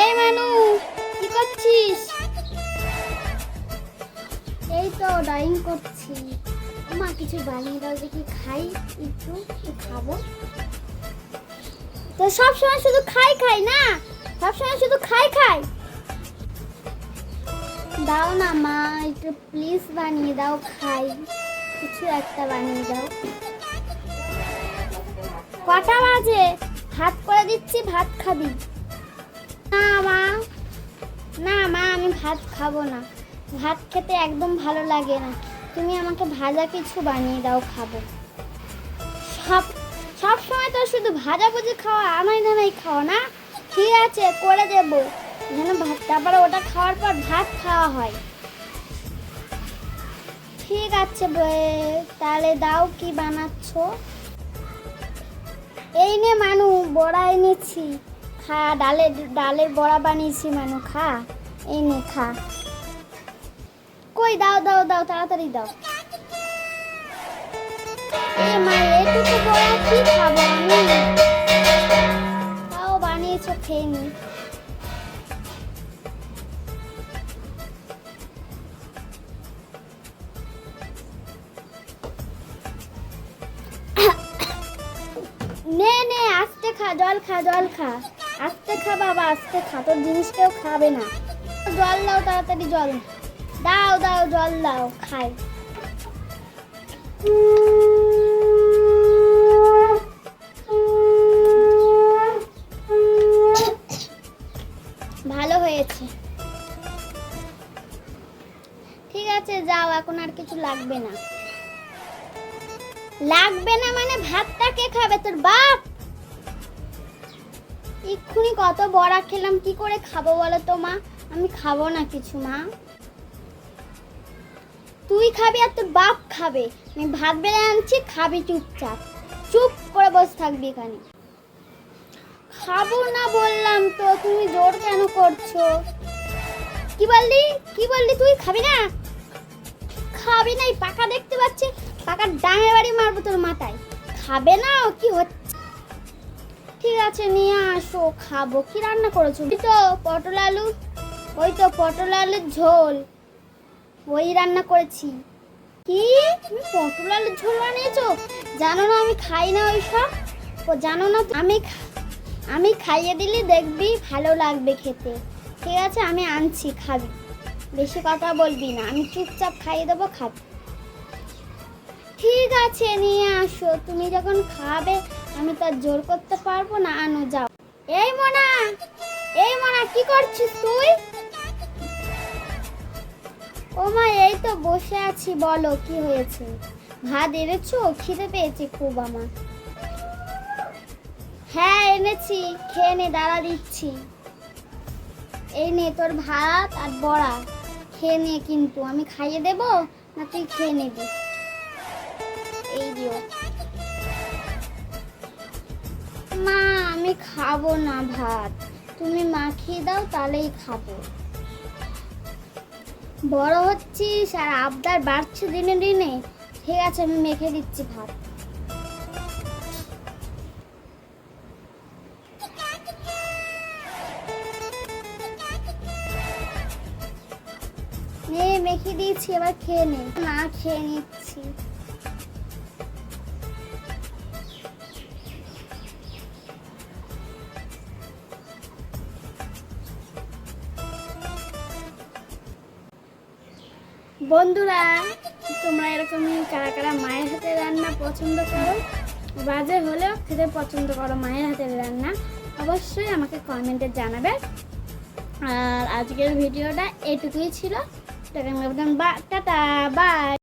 এই মানু, কি করছিস? এই তো ড্রয়িং করছি। মা কিছু বানিয়ে দাও দেখি, খাই একটু, খাবো। তো সবসময় শুধু খাই খাই না, সবসময় শুধু খাই খাই। দাও না মা, একটু প্লিজ বানিয়ে দাও, খাই। কিছু একটা বানিয়ে দাও। কটা বাজে? ভাত করে দিচ্ছি, ভাত খাবি? না মা, না মা, আমি ভাত খাবো না। ভাত খেতে একদম ভালো লাগে না। তুমি আমাকে ভাজা কিছু বানিয়ে দাও, খাবো। সব সময় তো শুধু ভাজাভুজি খাওয়া, আনাই ধানাই খাওয়া না। ঠিক আছে, করে দেবো, যেন ভাত, তারপরে ওটা খাওয়ার পর ভাত খাওয়া হয়। ঠিক আছে, তাহলে দাও, কি বানাচ্ছ? এই নে মানু, বড়া এনেছি, খা। ডালের বড়া বানিয়েছি মানু, খা। এই নে, খা। কই, দাও দাও দাও, তাড়াতাড়ি দাও। এই মা, এইটুকু বড়া কি খাবো আমি? তাও বানিয়েছো, খেয়ে নি। নে নে, আস্তে খা, জল খা, জল খা। আস্তে খা বাবা, আস্তে খা, তোর জিনিস কেউ খাবে না। জল দাও, তাড়াতাড়ি জল দাও, দাও জল দাও, খাই। ভালো হয়েছে। ঠিক আছে, যাও, এখন আর কিছু লাগবে না। লাগবে না মানে ভাতটা কে খাবে? তোর বাপ। এক্ষুনি কত বড়া খেলাম, কি করে খাবো বলো তো মা? আমি খাবো না কিছু মা। তুই খাবি আর তোর বাপ খাবে। আমি ভাত বেড়ে আনছি, খাবি চুপচাপ, চুপ করে বসে থাকবি এখানে। খাবো না বললাম তো, তুমি জোর কেন করছো? কি বললি, কি বললি? তুই খাবি না? খাবি না? পাকা দেখতে পাচ্ছি, পাকার ডাঙে বাড়ি মারবো তোর মাথায়। খাবে না? কি হচ্ছে? ঠিক আছে, নিয়ে আসো, খাবো। কি রান্না করেছো? ওই তো পটল আলু, ওই তো পটল আলুর ঝোল, ওই রান্না করেছি। কি, তুমি পটল আলুর ঝোল বানিয়েছো? জানো না আমি খাই না ওইসব। ও জানো না, আমি খাইয়ে দিলে দেখবি ভালো লাগবে খেতে। ঠিক আছে, আমি আনছি, খাবি। বেশি কথা বলবি না, আমি চুপচাপ খাইয়ে দেবো, খাবি। ঠিক আছে, নিয়ে আসো। তুমি যখন খাবে আমি তো আর জোর করতে পারবো না। আনো, যাও। এই মোনা, এই মোনা, কি করছিস তুই? ও মা, এই তো বসে আছি, বলো কি হয়েছে? ভাত এনেছো? খিদে পেয়েছে খুব আমার। হ্যাঁ এনেছি, খেয়ে নে, দাঁড়া দিচ্ছি। এই নে তোর ভাত আর বড়া, খেয়ে নে। কিন্তু আমি খাইয়ে দেব না তুই খেয়ে নিবি? এই দিও। মা, আমি খাবো না ভাত, তুমি মাখিয়ে দাও, তাহলেই খাবো। বড় হচ্ছিস আর আবদার বাড়ছে দিনে দিনে। ঠিক আছে, আমি মেখে দিচ্ছি ভাত। নে, মেখে দিয়েছি, এবার খেয়ে নে। না, খেয়ে নিচ্ছি। বন্ধুরা, তোমরা এরকমই কারা কারা মায়ের হাতের রান্না পছন্দ করো, বাজে হলেও খেতে পছন্দ করো মায়ের হাতের রান্না, অবশ্যই আমাকে কমেন্টে জানাবে। আর আজকের ভিডিওটা এটুকুই ছিল। Ta-ta, by.